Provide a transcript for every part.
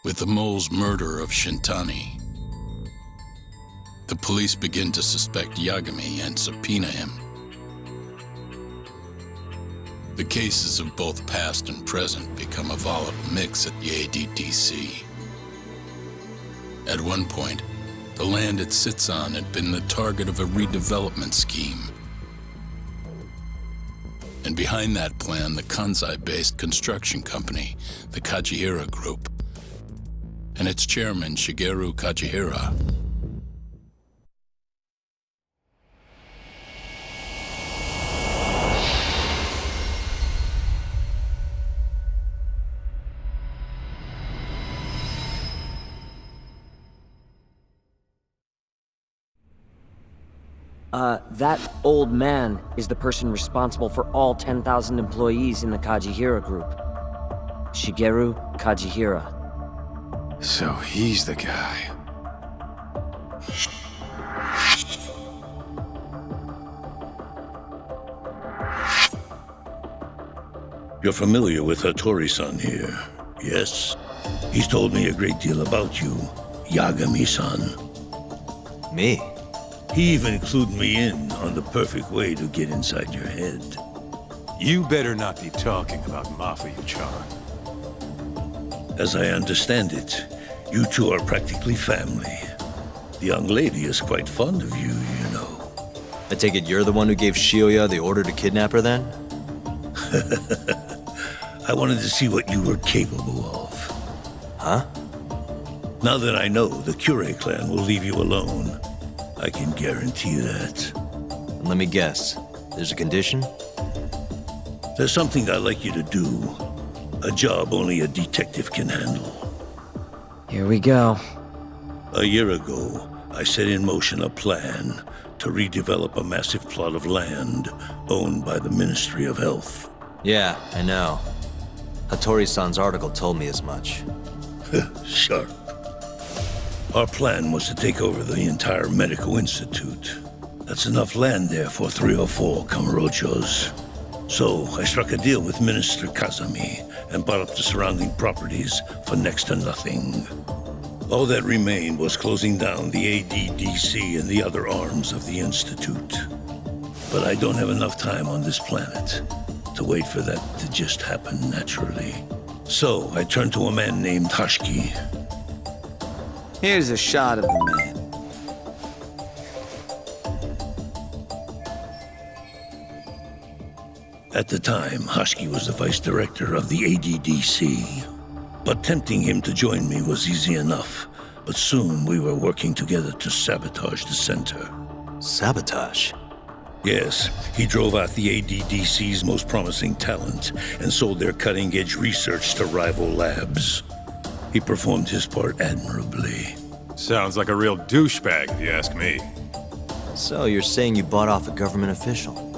With the mole's murder of Shintani, the police begin to suspect Yagami and subpoena him. The cases of both past and present become a volatile mix at the ADDC. At one point, the land it sits on had been the target of a redevelopment scheme. And behind that plan, the Kansai-based construction company, the Kajihira Group, and its chairman, Shigeru Kajihira. That old man is the person responsible for all 10,000 employees in the Kajihira Group. Shigeru Kajihira. So he's the guy. You're familiar with Hattori-san here, yes? He's told me a great deal about you, Yagami-san. Me? He even clued me in on the perfect way to get inside your head. You better not be talking about Mafia-chan. As I understand it, you two are practically family. The young lady is quite fond of you, you know. I take it you're the one who gave Shioya the order to kidnap her then? I wanted to see what you were capable of. Huh? Now that I know the Kure clan will leave you alone, I can guarantee that. And let me guess, there's a condition? There's something I'd like you to do. A job only a detective can handle. Here we go. A year ago, I set in motion a plan to redevelop a massive plot of land owned by the Ministry of Health. Yeah, I know. Hattori-san's article told me as much. Sharp. Our plan was to take over the entire medical institute. That's enough land there for 3 or 4 Kamurochos. So I struck a deal with Minister Kazami and bought up the surrounding properties for next to nothing. All that remained was closing down the ADDC and the other arms of the institute. But I don't have enough time on this planet to wait for that to just happen naturally. So I turned to a man named Hashiki. Here's a shot of the man. At the time, Hashiki was the vice director of the ADDC. But tempting him to join me was easy enough. But soon we were working together to sabotage the center. Sabotage? Yes, he drove out the ADDC's most promising talent and sold their cutting-edge research to rival labs. He performed his part admirably. Sounds like a real douchebag, if you ask me. So you're saying you bought off a government official?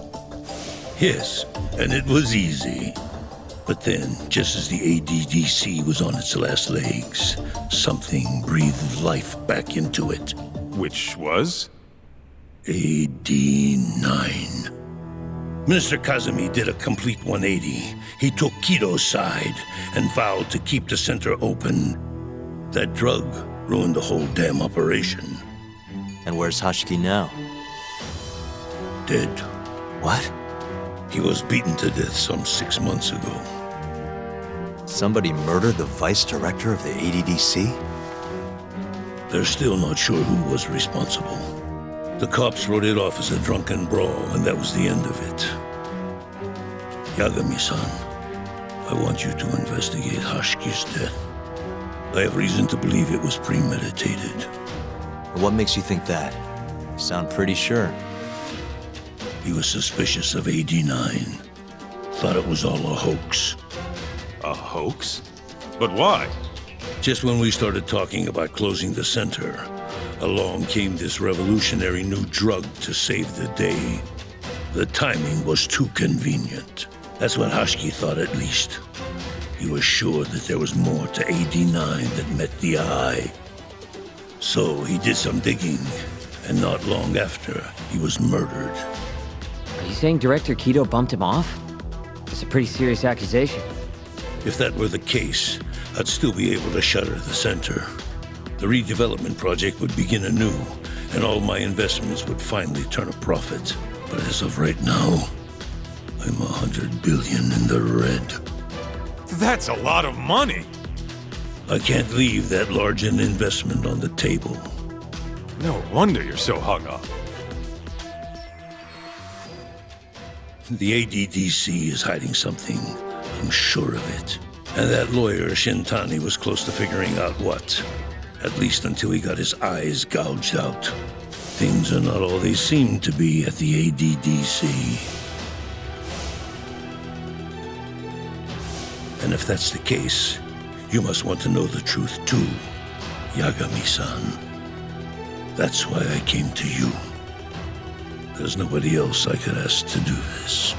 Yes, and it was easy. But then, just as the ADDC was on its last legs, something breathed life back into it. Which was? AD9. Minister Kazami did a complete 180. He took Kido's side and vowed to keep the center open. That drug ruined the whole damn operation. And where's Hashiki now? Dead. What? He was beaten to death some 6 months ago. Somebody murdered the vice director of the ADDC? They're still not sure who was responsible. The cops wrote it off as a drunken brawl, and that was the end of it. Yagami-san, I want you to investigate Hashiki's death. I have reason to believe it was premeditated. What makes you think that? You sound pretty sure. He was suspicious of AD9. Thought it was all a hoax. A hoax? But why? Just when we started talking about closing the center, along came this revolutionary new drug to save the day. The timing was too convenient. That's what Hashiki thought, at least. He was sure that there was more to AD9 that met the eye. So he did some digging, and not long after, he was murdered. Are you saying Director Kido bumped him off? It's a pretty serious accusation. If that were the case, I'd still be able to shutter the center. The redevelopment project would begin anew, and all my investments would finally turn a profit. But as of right now, I'm 100 billion in the red. That's a lot of money. I can't leave that large an investment on the table. No wonder you're so hung up. The ADDC is hiding something. I'm sure of it. And that lawyer, Shintani, was close to figuring out what. At least until he got his eyes gouged out. Things are not all they seem to be at the ADDC. And if that's the case, you must want to know the truth too, Yagami-san. That's why I came to you. There's nobody else I could ask to do this.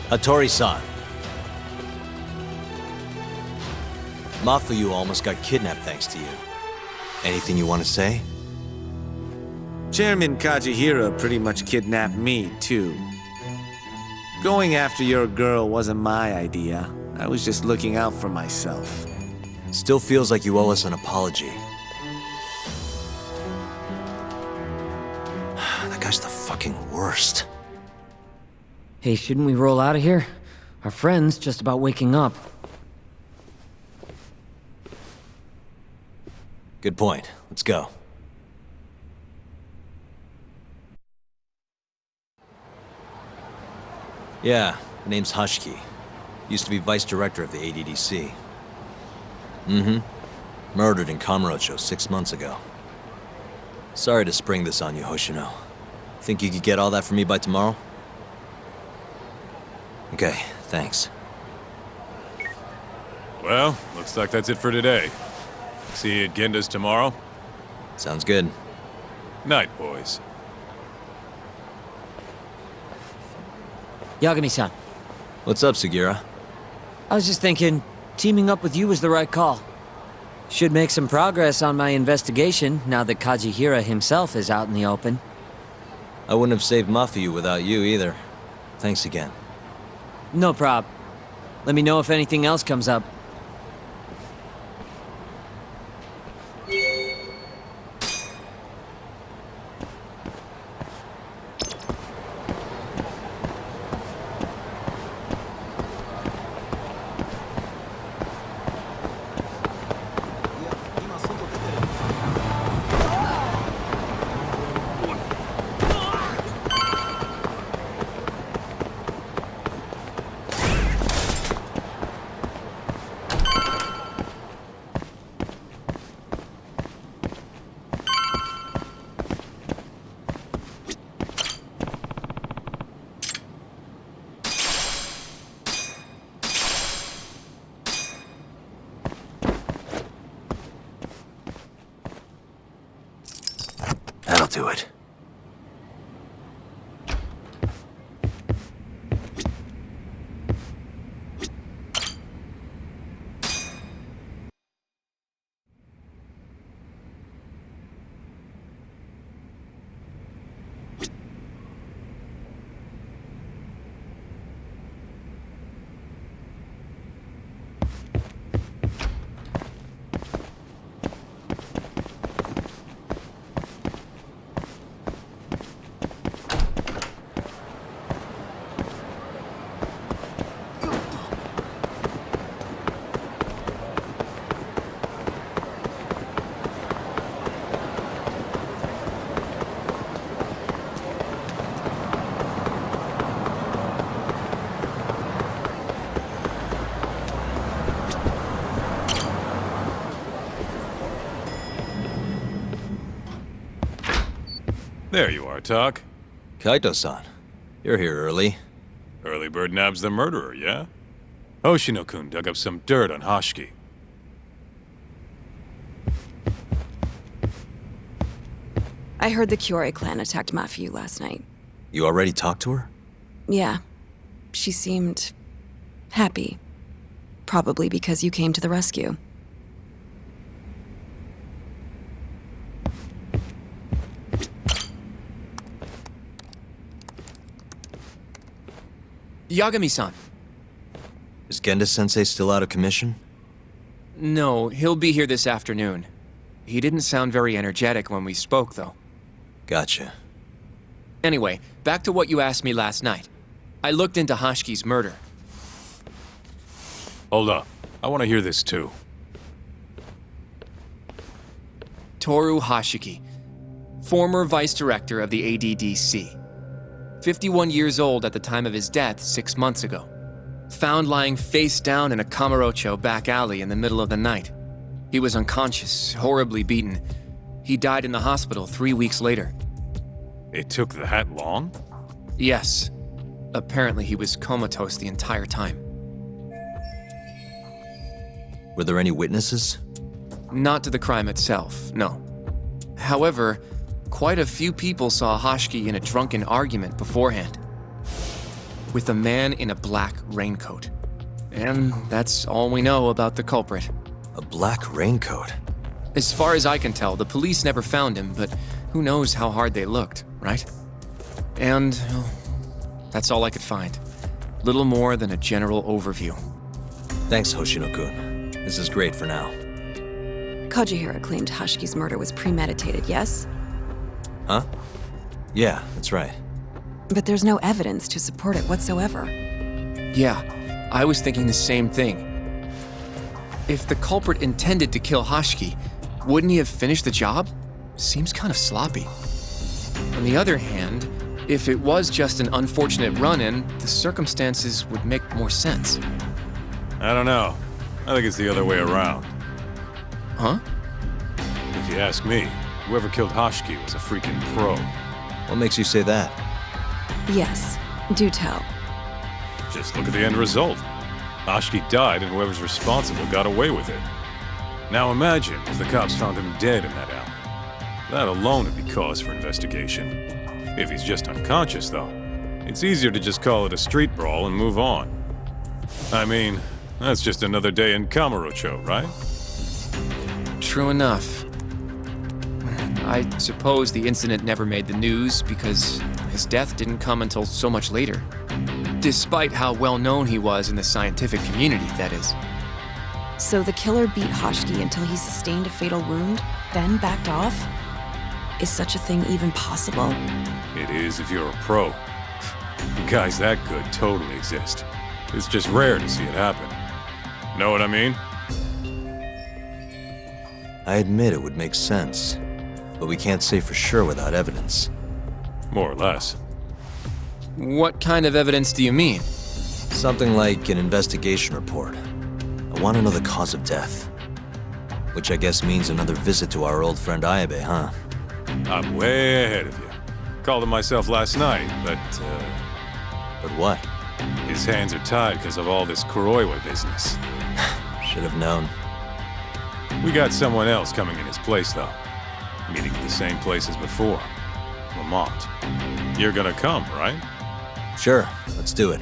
Hattori-san. Mafuyu almost got kidnapped thanks to you. Anything you want to say? Chairman Kajihira pretty much kidnapped me, too. Going after your girl wasn't my idea. I was just looking out for myself. Still feels like you owe us an apology. That guy's the fucking worst. Hey, shouldn't we roll out of here? Our friend's just about waking up. Good point. Let's go. Yeah, her name's Hashiki. Used to be vice director of the ADDC. Murdered in Kamurocho 6 months ago. Sorry to spring this on you, Hoshino. Think you could get all that for me by tomorrow? Okay, thanks. Well, looks like that's it for today. See you at Genda's tomorrow? Sounds good. Night, boys. Yagami-san, What's up, Sugira? I was just thinking, teaming up with you was the right call. Should make some progress on my investigation now that Kajihira himself is out in the open. I wouldn't have saved Mafuyu without you either. Thanks again. No prob. Let me know if anything else comes up. That'll do it. There you are, Tak. Kaito-san, you're here early. Early bird nabs the murderer, yeah? Hoshino-kun dug up some dirt on Hashiki. I heard the Kyorei clan attacked Mafuyu last night. You already talked to her? Yeah. She seemed happy. Probably because you came to the rescue. Yagami-san. Is Genda-sensei still out of commission? No, he'll be here this afternoon. He didn't sound very energetic when we spoke, though. Gotcha. Anyway, back to what you asked me last night. I looked into Hashki's murder. Hold up. I want to hear this too. Toru Hashiki, former vice director of the ADDC. 51 years old at the time of his death 6 months ago. Found lying face down in a Kamurocho back alley in the middle of the night. He was unconscious, horribly beaten. He died in the hospital 3 weeks later. It took that long? Yes. Apparently he was comatose the entire time. Were there any witnesses? Not to the crime itself, no. However, quite a few people saw Hashiki in a drunken argument beforehand. With a man in a black raincoat. And that's all we know about the culprit. A black raincoat? As far as I can tell, the police never found him, but who knows how hard they looked, right? And well, that's all I could find. Little more than a general overview. Thanks, Hoshino-kun. This is great for now. Kajihira claimed Hashiki's murder was premeditated, yes? Huh? Yeah, that's right. But there's no evidence to support it whatsoever. Yeah, I was thinking the same thing. If the culprit intended to kill Hashiki, wouldn't he have finished the job? Seems kind of sloppy. On the other hand, if it was just an unfortunate run-in, the circumstances would make more sense. I don't know. I think it's the other way around. Huh? If you ask me, whoever killed Hashiki was a freaking pro. What makes you say that? Yes, do tell. Just look at the end result. Hashiki died and whoever's responsible got away with it. Now imagine if the cops found him dead in that alley. That alone would be cause for investigation. If he's just unconscious, though, it's easier to just call it a street brawl and move on. I mean, that's just another day in Kamurocho, right? True enough. I suppose the incident never made the news because his death didn't come until so much later. Despite how well known he was in the scientific community, that is. So the killer beat Hashiki until he sustained a fatal wound, then backed off? Is such a thing even possible? It is if you're a pro. Guys that good totally exist. It's just rare to see it happen. Know what I mean? I admit it would make sense, but we can't say for sure without evidence. More or less. What kind of evidence do you mean? Something like an investigation report. I want to know the cause of death. Which I guess means another visit to our old friend Ayabe, huh? I'm way ahead of you. Called him myself last night, but But what? his hands are tied because of all this Kuroiwa business. Should have known. We got someone else coming in his place, though. Meeting at the same place as before. Lamont. You're gonna come, right? Sure, let's do it.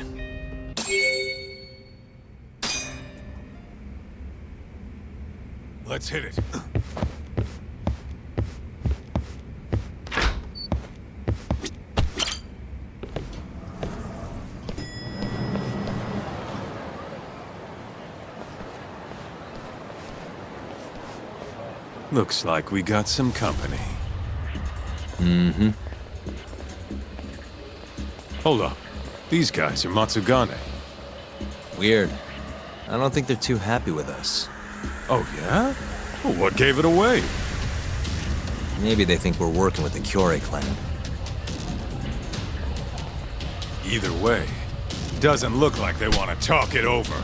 Let's hit it. Looks like we got some company. Mm-hmm. Hold up. These guys are Matsugane. Weird. I don't think they're too happy with us. Oh, yeah? Well, what gave it away? Maybe they think we're working with the Kyorei clan. Either way, doesn't look like they want to talk it over.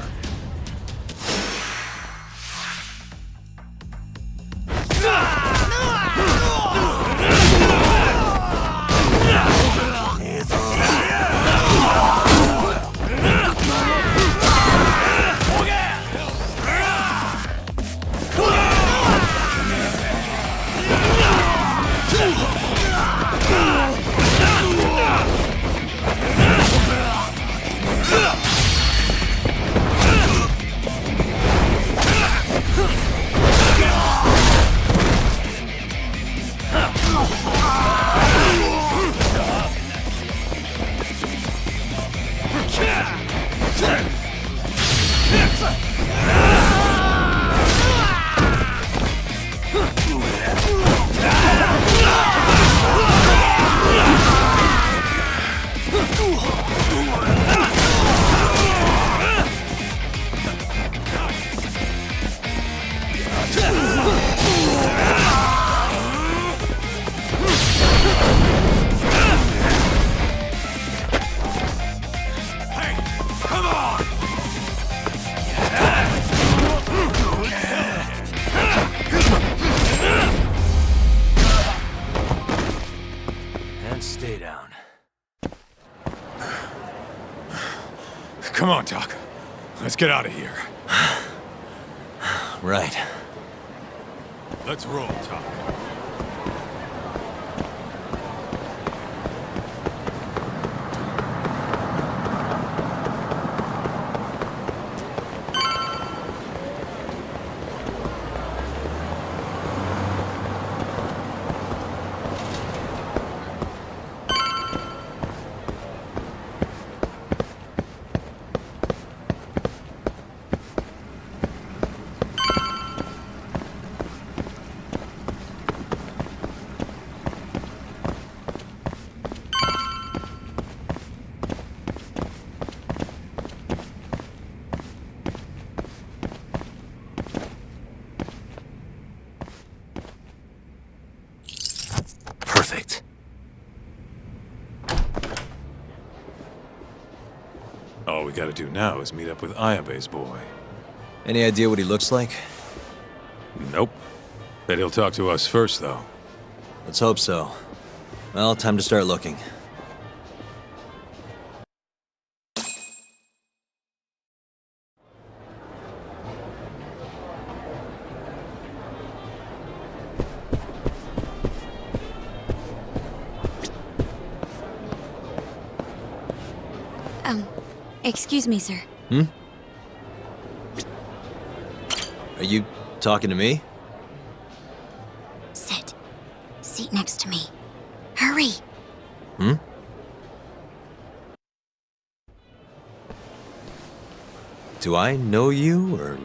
Stay down. Come on, Doc. Let's get out of here. Right. Let's roll, Doc. Perfect. All we gotta do now is meet up with Ayabe's boy. Any idea what he looks like? Nope. Bet he'll talk to us first, though. Let's hope so. Well, time to start looking. Excuse me, sir. Are you talking to me? Sit. Seat next to me. Hurry! Do I know you, or...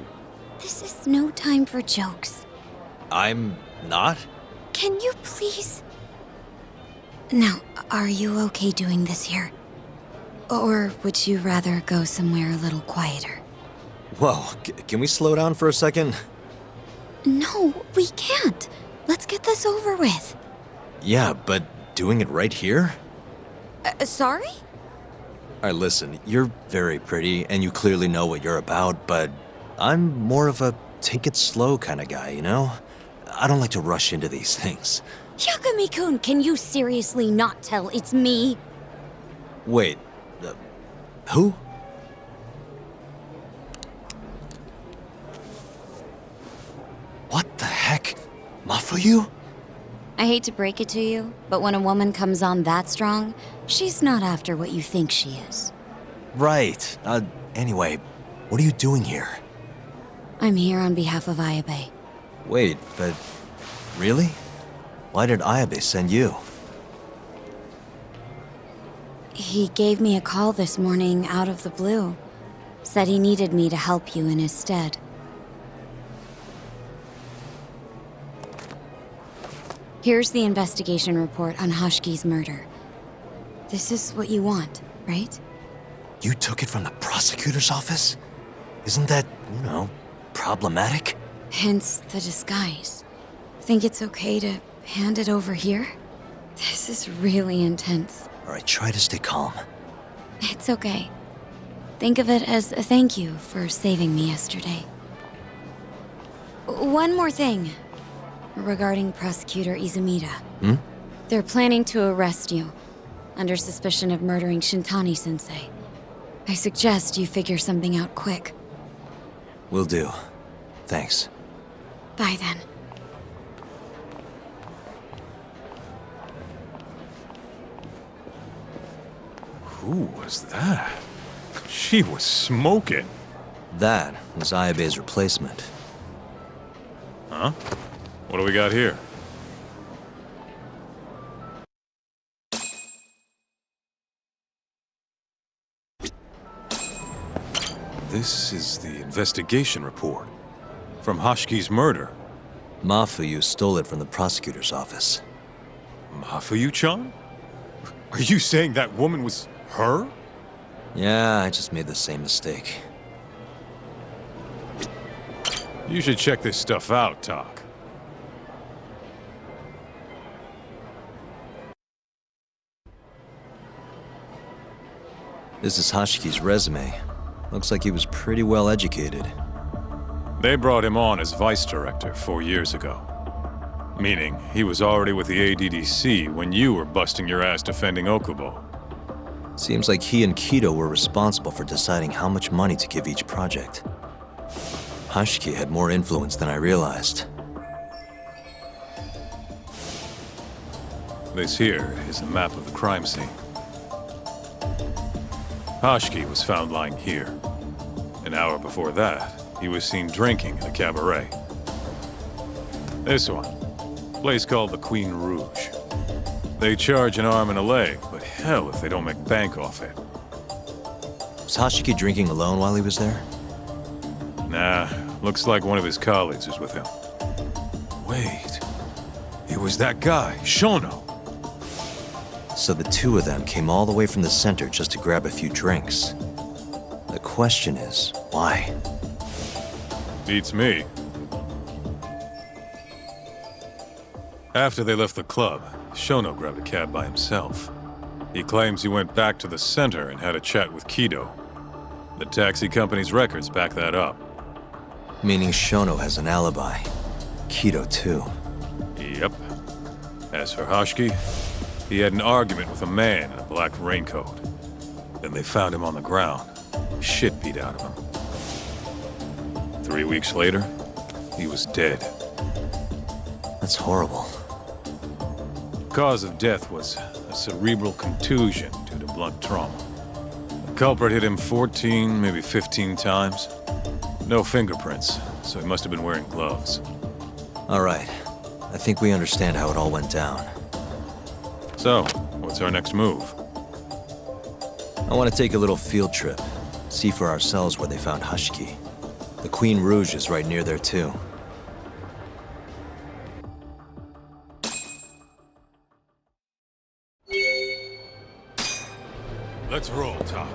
This is no time for jokes. I'm not? Can you please... Now, are you okay doing this here? Or would you rather go somewhere a little quieter? Whoa, can we slow down for a second? No, we can't. Let's get this over with. Yeah, but doing it right here? Sorry? Alright, listen, you're very pretty, and you clearly know what you're about, but I'm more of a take it slow kind of guy, you know? I don't like to rush into these things. Yagami-kun, can you seriously not tell it's me? Wait, who? What the heck? Mafuyu? I hate to break it to you, but when a woman comes on that strong, she's not after what you think she is. Right. Anyway, what are you doing here? I'm here on behalf of Ayabe. Wait, but... really? Why did Ayabe send you? He gave me a call this morning out of the blue. Said he needed me to help you in his stead. Here's the investigation report on Hoshiki's murder. This is what you want, right? You took it from the prosecutor's office? Isn't that, you know, problematic? Hence the disguise. Think it's okay to hand it over here? This is really intense. Alright, try to stay calm. It's okay. Think of it as a thank you for saving me yesterday. One more thing. Regarding Prosecutor Izumida. They're planning to arrest you, under suspicion of murdering Shintani-sensei. I suggest you figure something out quick. Will do. Thanks. Bye then. Who was that? She was smoking. That was Ayabe's replacement. Huh? What do we got here? This is the investigation report from Hoshiki's murder. Mafuyu stole it from the prosecutor's office. Mafuyu-chan? Are you saying that woman was her? Yeah, I just made the same mistake. You should check this stuff out, Tak. This is Hoshiki's resume. Looks like he was pretty well educated. They brought him on as vice director 4 years ago. Meaning, he was already with the ADDC when you were busting your ass defending Okubo. Seems like he and Kido were responsible for deciding how much money to give each project. Hashiki had more influence than I realized. This here is a map of the crime scene. Hashiki was found lying here. An hour before that, he was seen drinking in a cabaret. This one, place called the Queen Rouge. They charge an arm and a leg, but hell if they don't make bank off it. Was Hashiki drinking alone while he was there? Nah, looks like one of his colleagues was with him. Wait, it was that guy, Shono. So the two of them came all the way from the center just to grab a few drinks. The question is, why? Beats me. After they left the club, Shono grabbed a cab by himself. He claims he went back to the center and had a chat with Kido. The taxi company's records back that up. Meaning Shono has an alibi. Kido too. Yep. As for Hashiki, he had an argument with a man in a black raincoat. Then they found him on the ground. Shit beat out of him. 3 weeks later, he was dead. That's horrible. Cause of death was a cerebral contusion due to blunt trauma. The culprit hit him 14, maybe 15 times. No fingerprints, so he must have been wearing gloves. All right. I think we understand how it all went down. So, what's our next move? I want to take a little field trip. See for ourselves where they found Hashiki. The Queen Rouge is right near there too. Let's roll, Talk.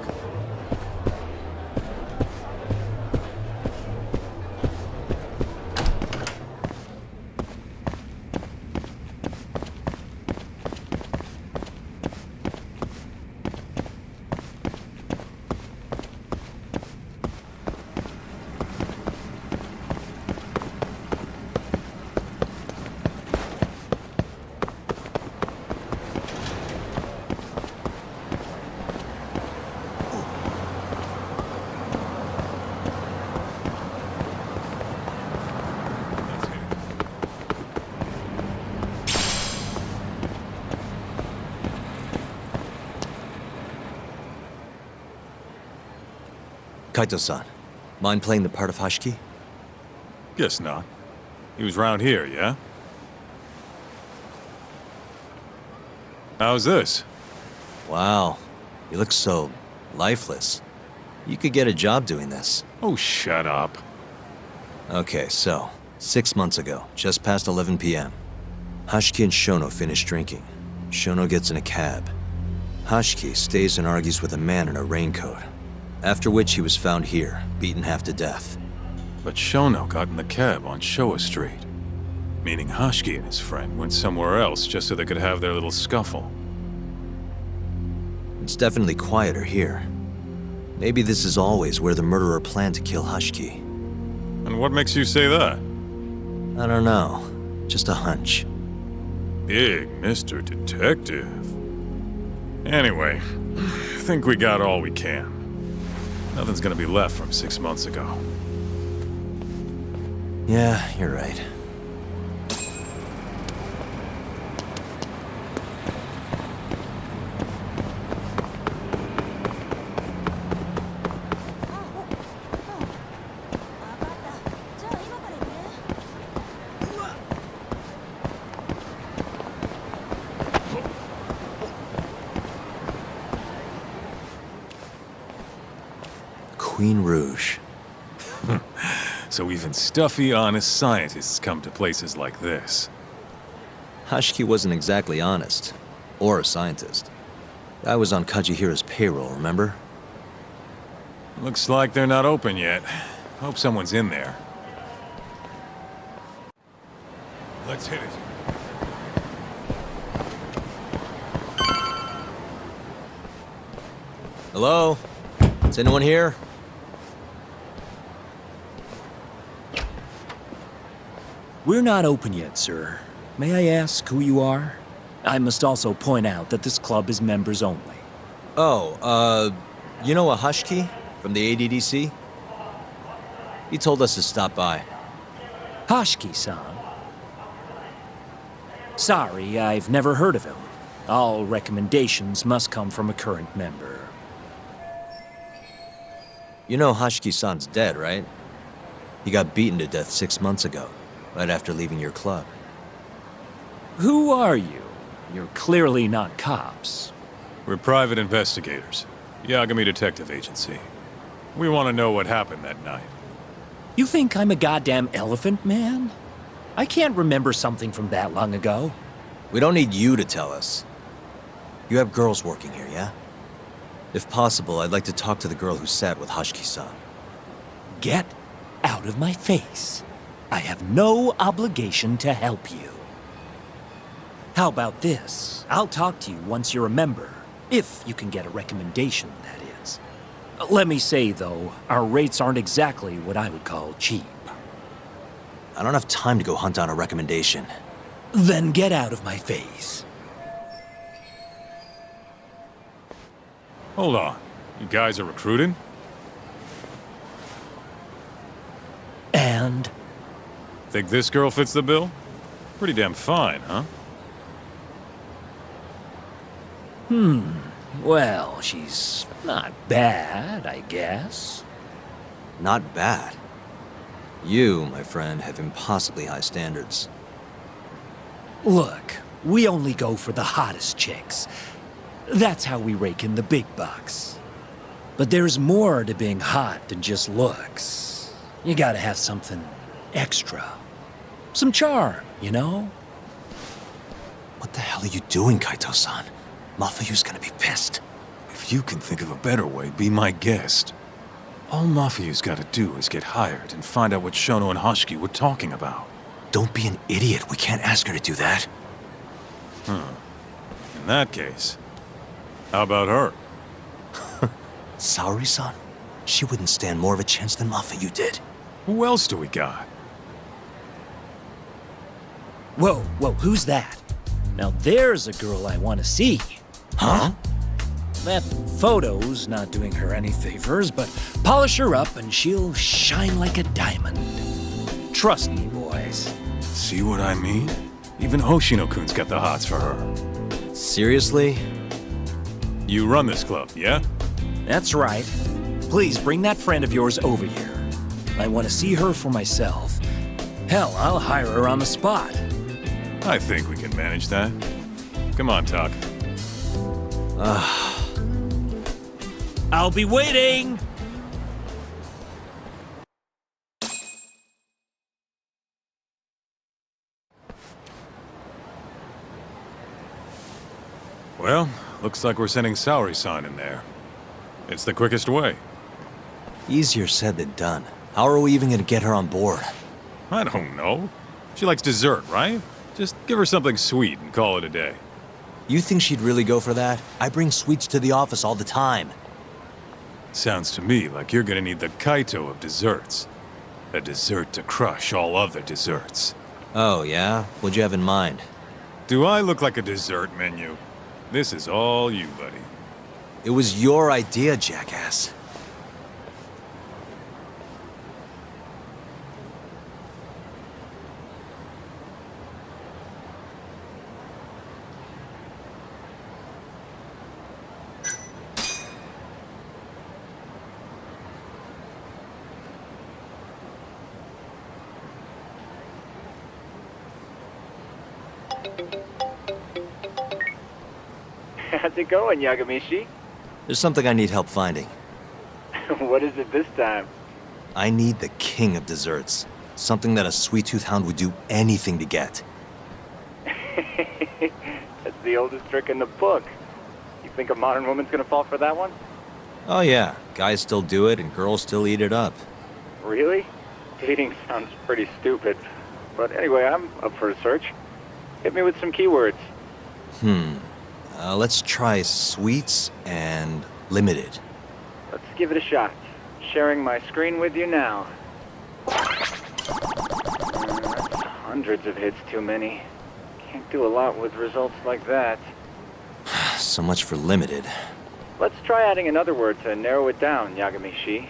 Kaito-san, mind playing the part of Hashiki? Guess not. He was round here, yeah? How's this? Wow, you look so lifeless. You could get a job doing this. Oh, shut up. Okay, so, 6 months ago, just past 11 p.m. Hashiki and Shono finish drinking. Shono gets in a cab. Hashiki stays and argues with a man in a raincoat. After which he was found here, beaten half to death. But Shono got in the cab on Showa Street. Meaning Hashiki and his friend went somewhere else just so they could have their little scuffle. It's definitely quieter here. Maybe this is always where the murderer planned to kill Hashiki. And what makes you say that? I don't know. Just a hunch. Big Mr. Detective. Anyway, I think we got all we can. Nothing's gonna be left from 6 months ago. Yeah, you're right. Queen Rouge. So even stuffy, honest scientists come to places like this. Hashiki wasn't exactly honest. Or a scientist. I was on Kajihira's payroll, remember? Looks like they're not open yet. Hope someone's in there. Let's hit it. Hello? Is anyone here? We're not open yet, sir. may I ask who you are? I must also point out that this club is members only. Oh, you know a Hashki from the ADDC? He told us to stop by. Hashki-san? Sorry, I've never heard of him. All recommendations must come from a current member. You know Hashki-san's dead, right? He got beaten to death 6 months ago, right after leaving your club. Who are you? You're clearly not cops. We're private investigators. Yagami Detective Agency. We want to know what happened that night. You think I'm a goddamn elephant man? I can't remember something from that long ago. We don't need you to tell us. You have girls working here, yeah? If possible, I'd like to talk to the girl who sat with Hashki-san. Get out of my face. I have no obligation to help you. How about this? I'll talk to you once you're a member. If you can get a recommendation, that is. Let me say, though, our rates aren't exactly what I would call cheap. I don't have time to go hunt down a recommendation. Then get out of my face. Hold on. You guys are recruiting? And? Think this girl fits the bill? Pretty damn fine, huh? Well, she's not bad, I guess. Not bad. You, my friend, have impossibly high standards. Look, we only go for the hottest chicks. That's how we rake in the big bucks. But there's more to being hot than just looks. You gotta have something extra. Some charm, you know? What the hell are you doing, Kaito-san? Mafuyu's gonna be pissed. If you can think of a better way, be my guest. All Mafuyu's gotta do is get hired and find out what Shono and Hashki were talking about. Don't be an idiot. We can't ask her to do that. In that case, how about her? Saori-san? She wouldn't stand more of a chance than Mafuyu did. Who else do we got? Whoa, who's that? Now there's a girl I want to see. Huh? That photo's not doing her any favors, but polish her up and she'll shine like a diamond. Trust me, boys. See what I mean? Even Hoshino-kun's got the hots for her. Seriously? You run this club, yeah? That's right. Please bring that friend of yours over here. I want to see her for myself. Hell, I'll hire her on the spot. I think we can manage that. Come on, Taka. I'll be waiting! Well, looks like we're sending Saori-san in there. It's the quickest way. Easier said than done. How are we even gonna get her on board? I don't know. She likes dessert, right? Just give her something sweet and call it a day. You think she'd really go for that? I bring sweets to the office all the time. Sounds to me like you're gonna need the Kaito of desserts. A dessert to crush all other desserts. Oh, yeah? What'd you have in mind? Do I look like a dessert menu? This is all you, buddy. It was your idea, jackass. How's it going, Yagamishi? There's something I need help finding. What is it this time? I need the king of desserts. Something that a sweet-tooth hound would do anything to get. That's the oldest trick in the book. You think a modern woman's gonna fall for that one? Oh yeah, guys still do it and girls still eat it up. Really? Dating sounds pretty stupid. But anyway, I'm up for a search. Hit me with some keywords. Let's try sweets and limited. Let's give it a shot. Sharing my screen with you now. That's hundreds of hits too many. Can't do a lot with results like that. So much for limited. Let's try adding another word to narrow it down, Yagami-shi.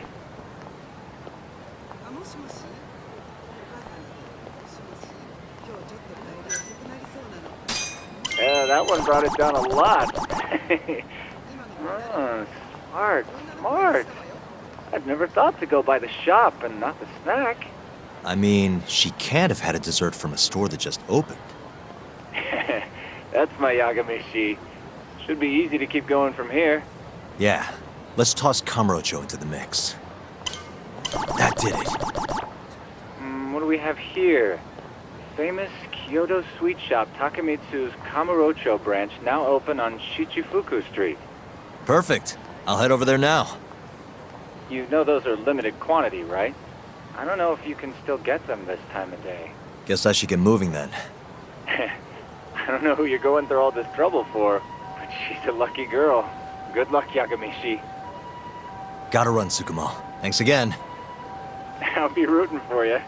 Yeah, that one brought it down a lot. Oh, smart. I've never thought to go by the shop and not the snack. I mean, she can't have had a dessert from a store that just opened. That's my Yagami-shi. Should be easy to keep going from here. Yeah, let's toss Kamurocho into the mix. That did it. What do we have here? Famous Kyoto sweet shop Takemitsu's Kamurocho branch now open on Shichifuku Street. Perfect. I'll head over there now. You know those are limited quantity, right? I don't know if you can still get them this time of day. Guess I should get moving then. I don't know who you're going through all this trouble for, but she's a lucky girl. Good luck, Yagami-shi. Gotta run, Tsukumo. Thanks again. I'll be rooting for you.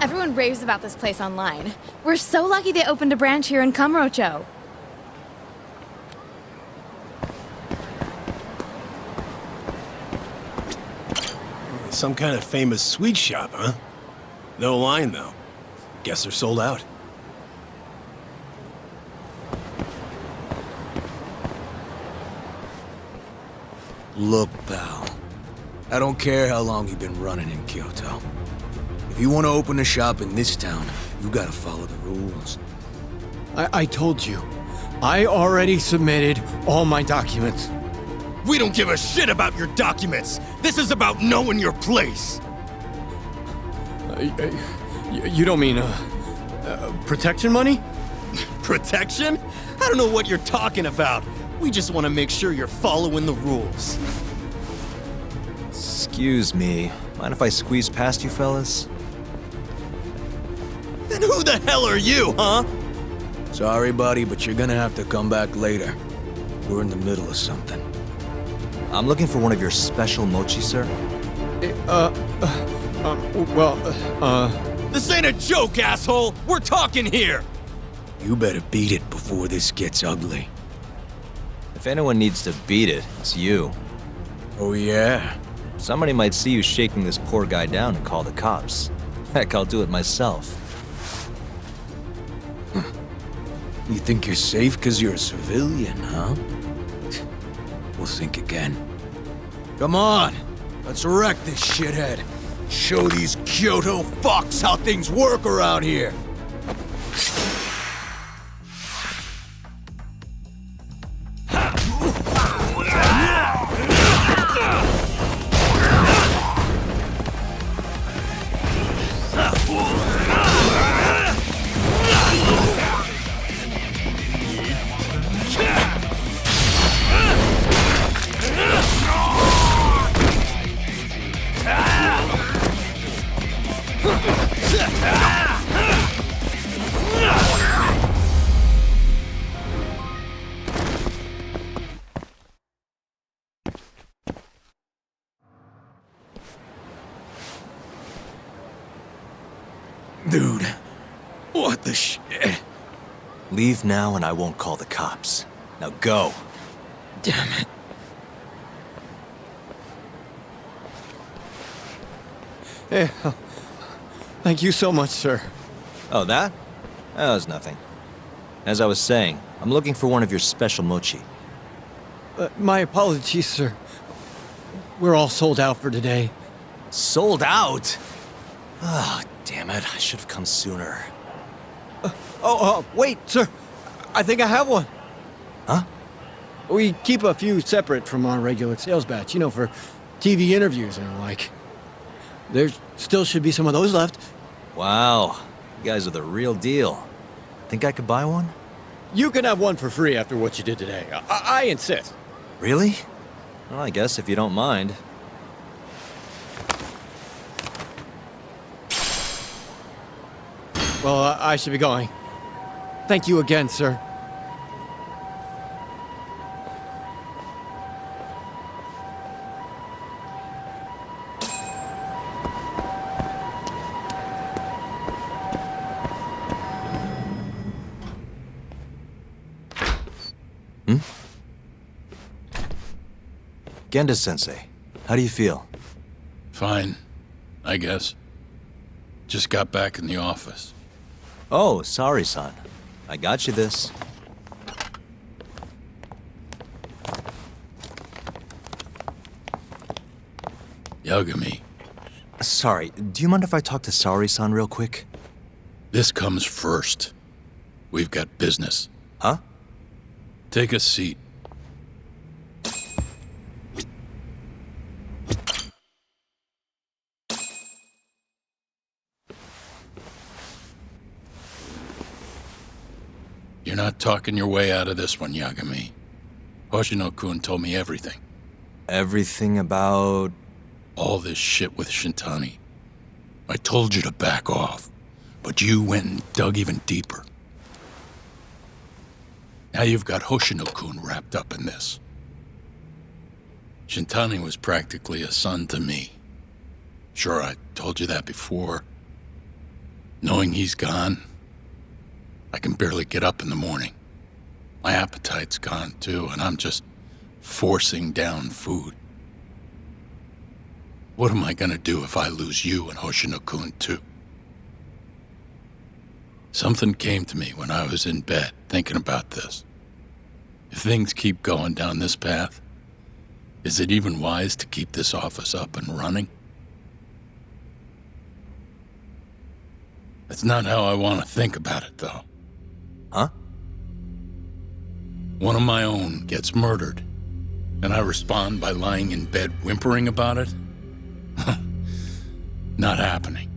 Everyone raves about this place online. We're so lucky they opened a branch here in Kamurocho. Some kind of famous sweet shop, huh? No line, though. Guess they're sold out. Look, pal. I don't care how long you've been running in Kyoto. If you want to open a shop in this town, you gotta follow the rules. I told you. I already submitted all my documents. We don't give a shit about your documents! This is about knowing your place! You don't mean, protection money? Protection? I don't know what you're talking about. We just want to make sure you're following the rules. Excuse me. Mind if I squeeze past you fellas? Then who the hell are you, huh? Sorry, buddy, but you're gonna have to come back later. We're in the middle of something. I'm looking for one of your special mochi, sir. This ain't a joke, asshole! We're talking here! You better beat it before this gets ugly. If anyone needs to beat it, it's you. Oh, yeah? Somebody might see you shaking this poor guy down and call the cops. Heck, I'll do it myself. You think you're safe because you're a civilian, huh? We'll think again. Come on! Let's wreck this shithead! Show these Kyoto fucks how things work around here! Dude, what the shit? Leave now and I won't call the cops. Now go. Damn it. Hey, thank you so much, sir. Oh, that? That was nothing. As I was saying, I'm looking for one of your special mochi. My apologies, sir. We're all sold out for today. Sold out? Oh, damn it. I should have come sooner. Wait, sir. I think I have one. Huh? We keep a few separate from our regular sales batch, you know, for TV interviews and the like. There still should be some of those left. Wow, you guys are the real deal. Think I could buy one? You can have one for free after what you did today. I insist. Really? Well, I guess if you don't mind. Well, I should be going. Thank you again, sir. Genda-sensei, how do you feel? Fine, I guess. Just got back in the office. Oh, sorry, son. I got you this. Yagami. Sorry, do you mind if I talk to Sari-san real quick? This comes first. We've got business. Huh? Take a seat. You're not talking your way out of this one, Yagami. Hoshino-kun told me everything. Everything about... all this shit with Shintani. I told you to back off, but you went and dug even deeper. Now you've got Hoshino-kun wrapped up in this. Shintani was practically a son to me. Sure, I told you that before. Knowing he's gone, I can barely get up in the morning. My appetite's gone too, and I'm just forcing down food. What am I gonna do if I lose you and Hoshino-kun too? Something came to me when I was in bed thinking about this. If things keep going down this path, is it even wise to keep this office up and running? That's not how I want to think about it, though. Huh? One of my own gets murdered, and I respond by lying in bed whimpering about it? Not happening.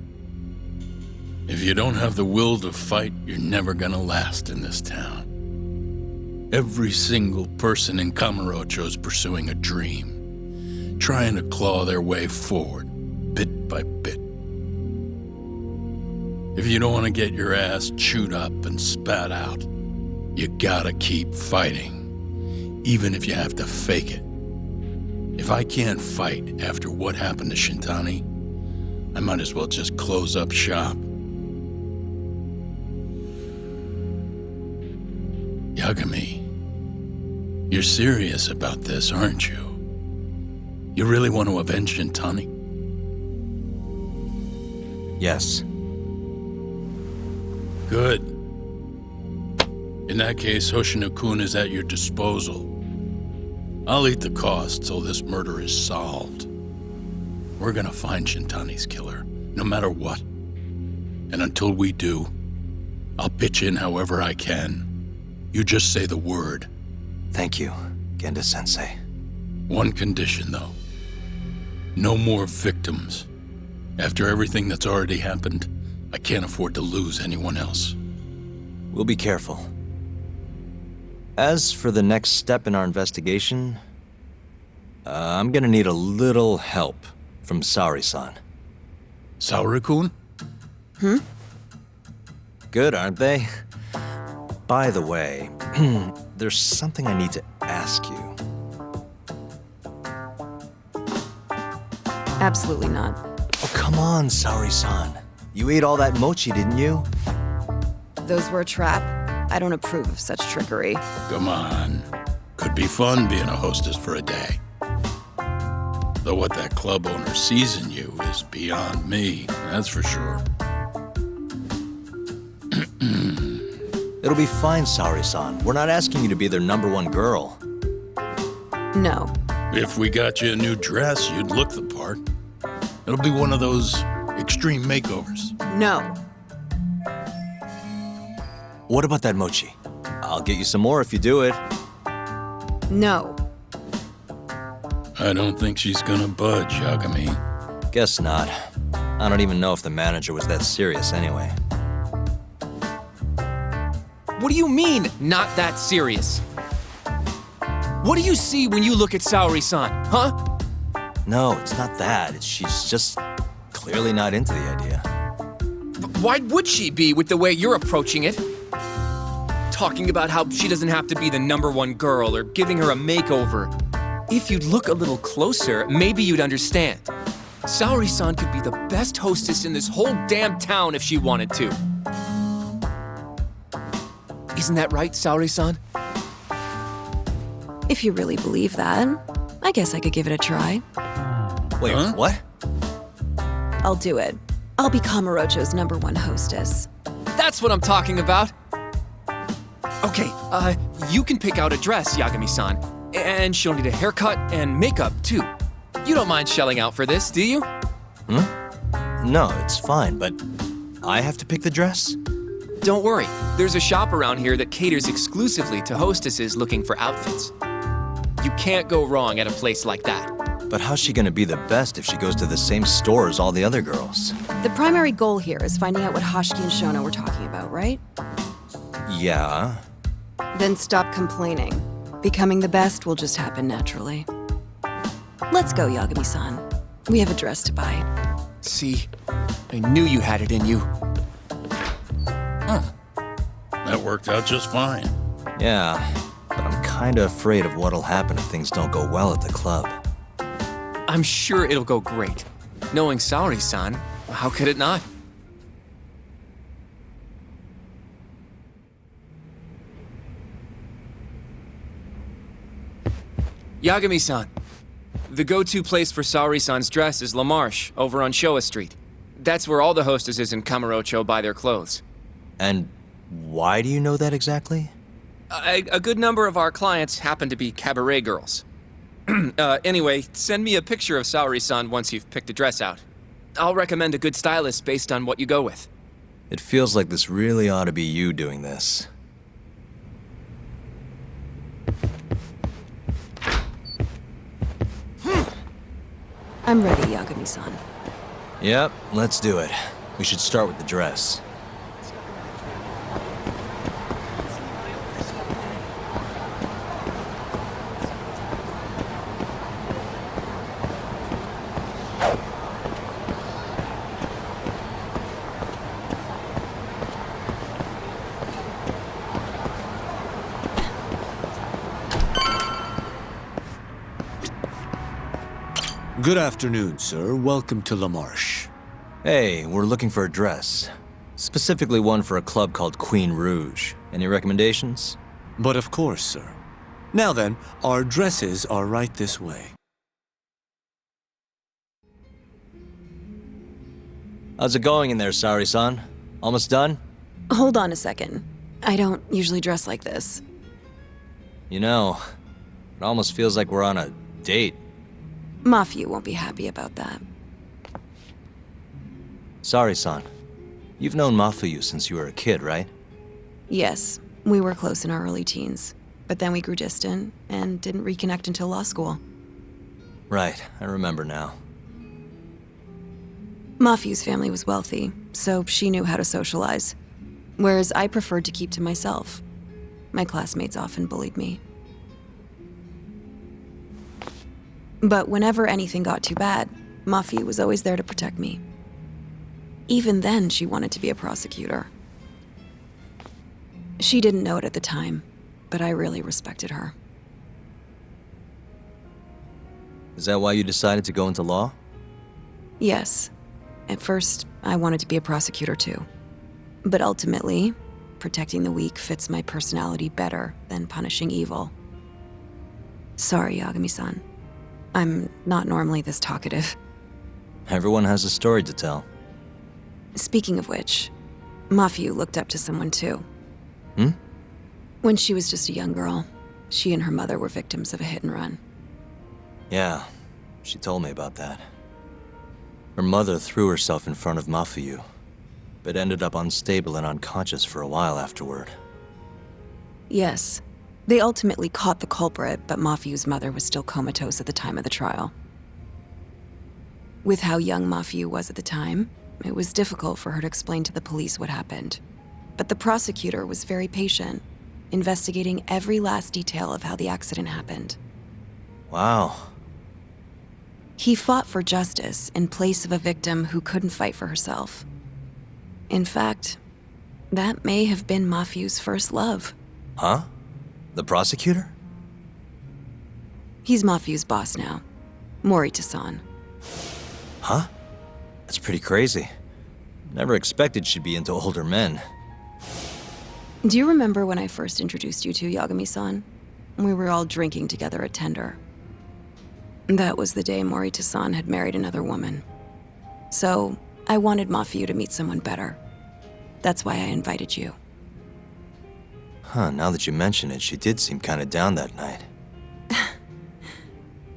If you don't have the will to fight, you're never gonna last in this town. Every single person in Kamurocho's pursuing a dream, trying to claw their way forward, bit by bit. If you don't want to get your ass chewed up and spat out, you gotta keep fighting, even if you have to fake it. If I can't fight after what happened to Shintani, I might as well just close up shop. Yagami, you're serious about this, aren't you? You really want to avenge Shintani? Yes. Good. In that case, Hoshino-kun is at your disposal. I'll eat the cost till this murder is solved. We're gonna find Shintani's killer, no matter what. And until we do, I'll pitch in however I can. You just say the word. Thank you, Genda-sensei. One condition, though. No more victims. After everything that's already happened, I can't afford to lose anyone else. We'll be careful. As for the next step in our investigation, I'm gonna need a little help from Sari-san. Saori-kun? Good, aren't they? By the way, there's something I need to ask you. Absolutely not. Oh, come on, Saori-san. You ate all that mochi, didn't you? Those were a trap. I don't approve of such trickery. Come on. Could be fun being a hostess for a day. Though what that club owner sees in you is beyond me, that's for sure. It'll be fine, Saori-san. We're not asking you to be their #1 girl. No. If we got you a new dress, you'd look the part. It'll be one of those extreme makeovers. No. What about that mochi? I'll get you some more if you do it. No. I don't think she's gonna budge, Yagami. Guess not. I don't even know if the manager was that serious anyway. What do you mean, not that serious? What do you see when you look at Saori-san, huh? No, it's not that. She's just clearly not into the idea. Why would she be with the way you're approaching it? Talking about how she doesn't have to be the #1 girl or giving her a makeover. If you'd look a little closer, maybe you'd understand. Saori-san could be the best hostess in this whole damn town if she wanted to. Isn't that right, Saori-san? If you really believe that, I guess I could give it a try. Wait, what? I'll do it. I'll be Kamurocho's #1 hostess. That's what I'm talking about. Okay, you can pick out a dress, Yagami-san. And she'll need a haircut and makeup, too. You don't mind shelling out for this, do you? No, it's fine, but I have to pick the dress? Don't worry. There's a shop around here that caters exclusively to hostesses looking for outfits. You can't go wrong at a place like that. But how's she gonna be the best if she goes to the same store as all the other girls? The primary goal here is finding out what Hashiki and Shono were talking about, right? Yeah. Then stop complaining. Becoming the best will just happen naturally. Let's go, Yagami-san. We have a dress to buy. See, I knew you had it in you. That worked out just fine. Yeah, but I'm kinda afraid of what'll happen if things don't go well at the club. I'm sure it'll go great. Knowing Saori-san, how could it not? Yagami-san, the go-to place for Saori-san's dress is La Marche, over on Showa Street. That's where all the hostesses in Kamurocho buy their clothes. And why do you know that exactly? A good number of our clients happen to be cabaret girls. Anyway, send me a picture of Saori-san once you've picked a dress out. I'll recommend a good stylist based on what you go with. It feels like this really ought to be you doing this. I'm ready, Yagami-san. Yep, let's do it. We should start with the dress. Good afternoon, sir. Welcome to La Marche. Hey, we're looking for a dress. Specifically one for a club called Queen Rouge. Any recommendations? But of course, sir. Now then, our dresses are right this way. How's it going in there, Saori-san? Almost done? Hold on a second. I don't usually dress like this. You know, it almost feels like we're on a date. Mafia won't be happy about that. Saori-san, you've known Mafuyu since you were a kid, right? Yes, we were close in our early teens, but then we grew distant and didn't reconnect until law school. Right, I remember now. Mafuyu's family was wealthy, so she knew how to socialize, whereas I preferred to keep to myself. My classmates often bullied me. But whenever anything got too bad, Mafuyu was always there to protect me. Even then, she wanted to be a prosecutor. She didn't know it at the time, but I really respected her. Is that why you decided to go into law? Yes. At first, I wanted to be a prosecutor too. But ultimately, protecting the weak fits my personality better than punishing evil. Sorry, Yagami-san. I'm not normally this talkative. Everyone has a story to tell. Speaking of which, Mafuyu looked up to someone too. Hmm? When she was just a young girl, she and her mother were victims of a hit and run. Yeah, she told me about that. Her mother threw herself in front of Mafuyu, but ended up unstable and unconscious for a while afterward. Yes, They ultimately caught the culprit, but Mafiu's mother was still comatose at the time of the trial. With how young Mafiu was at the time, it was difficult for her to explain to the police what happened. But the prosecutor was very patient, investigating every last detail of how the accident happened. Wow. He fought for justice in place of a victim who couldn't fight for herself. In fact, that may have been Mafiu's first love. Huh? The prosecutor? He's Mafiu's boss now, Morita-san. Huh? That's pretty crazy. Never expected she'd be into older men. Do you remember when I first introduced you to Yagami-san? We were all drinking together at Tender. That was the day Morita-san had married another woman. So, I wanted Mafiu to meet someone better. That's why I invited you. Huh, now that you mention it, she did seem kinda down that night.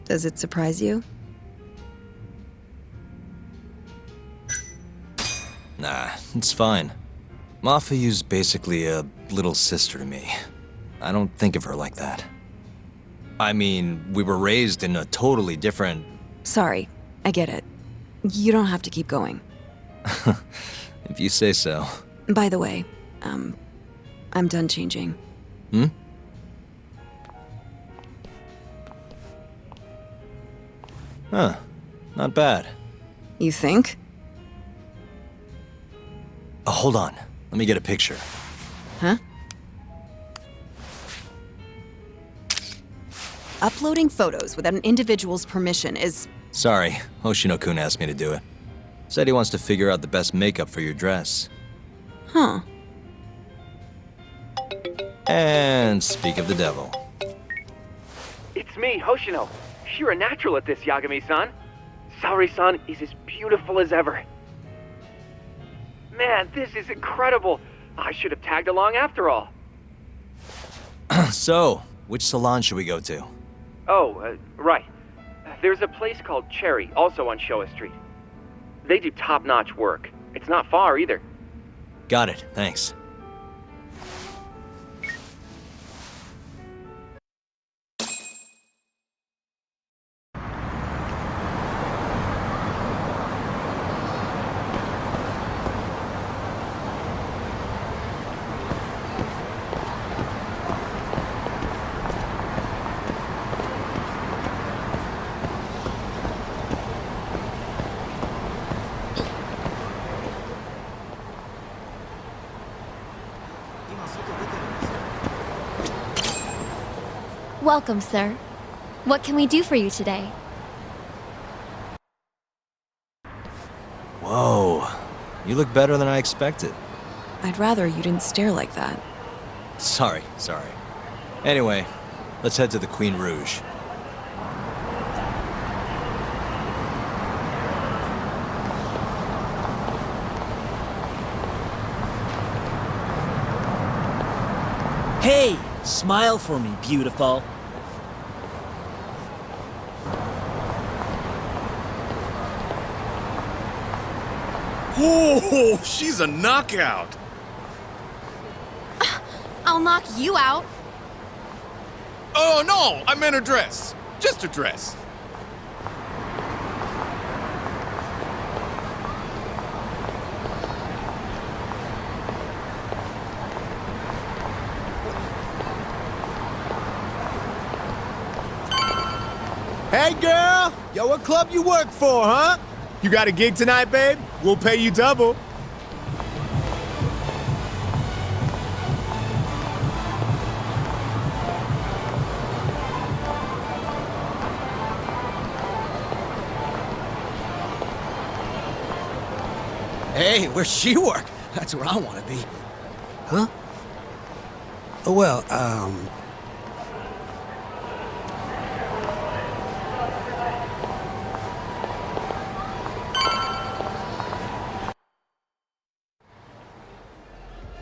Does it surprise you? Nah, it's fine. Mafiu's basically a little sister to me. I don't think of her like that. I mean, we were raised in a totally different... Sorry, I get it. You don't have to keep going. If you say so. By the way, I'm done changing. Hmm? Huh. Not bad. You think? Oh, hold on. Let me get a picture. Huh? Uploading photos without an individual's permission is... Sorry, Hoshino-kun asked me to do it. Said he wants to figure out the best makeup for your dress. Huh. And speak of the devil. It's me, Hoshino. You're a natural at this, Yagami-san. Saori-san is as beautiful as ever. Man, this is incredible. I should have tagged along after all. So, which salon should we go to? Oh, right. There's a place called Cherry, also on Showa Street. They do top-notch work. It's not far either. Got it, thanks. Welcome, sir. What can we do for you today? Whoa. You look better than I expected. I'd rather you didn't stare like that. Sorry. Anyway, let's head to the Queen Rouge. Hey, smile for me, beautiful. Oh, she's a knockout. I'll knock you out. Oh, no, I meant her dress. Just her dress. Hey, girl! Yo, what club you work for, huh? You got a gig tonight, babe? We'll pay you double. Hey, where's she work? That's where I want to be. Huh? Well,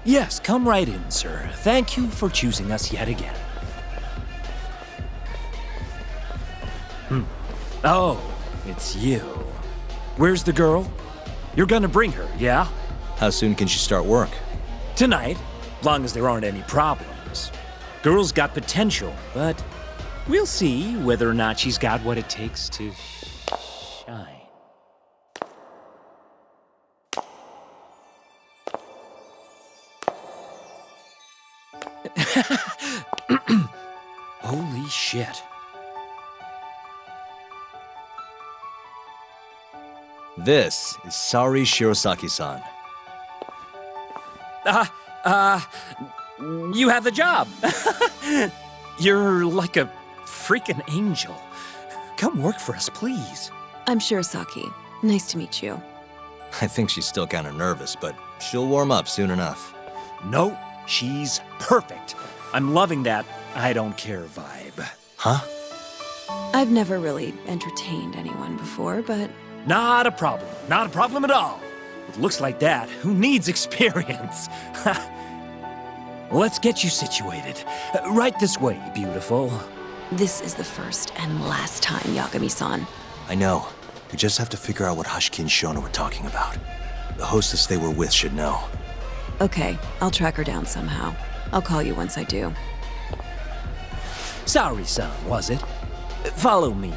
Yes, come right in, sir. Thank you for choosing us yet again. Oh, it's you. Where's the girl? You're gonna bring her, yeah? How soon can she start work? Tonight, long as there aren't any problems. Girl's got potential, but we'll see whether or not she's got what it takes to shine. Holy shit. This is Sari Shirosaki-san. You have the job. You're like a freaking angel. Come work for us, please. I'm Shirosaki. Nice to meet you. I think she's still kind of nervous, but she'll warm up soon enough. No, she's perfect. I'm loving that I don't care vibe. Huh? I've never really entertained anyone before, but... Not a problem. Not a problem at all. With looks like that, who needs experience? Let's get you situated. Right this way, beautiful. This is the first and last time, Yagami-san. I know. We just have to figure out what Hashiki and Shono were talking about. The hostess they were with should know. Okay, I'll track her down somehow. I'll call you once I do. Sorry, son, was it? Follow me.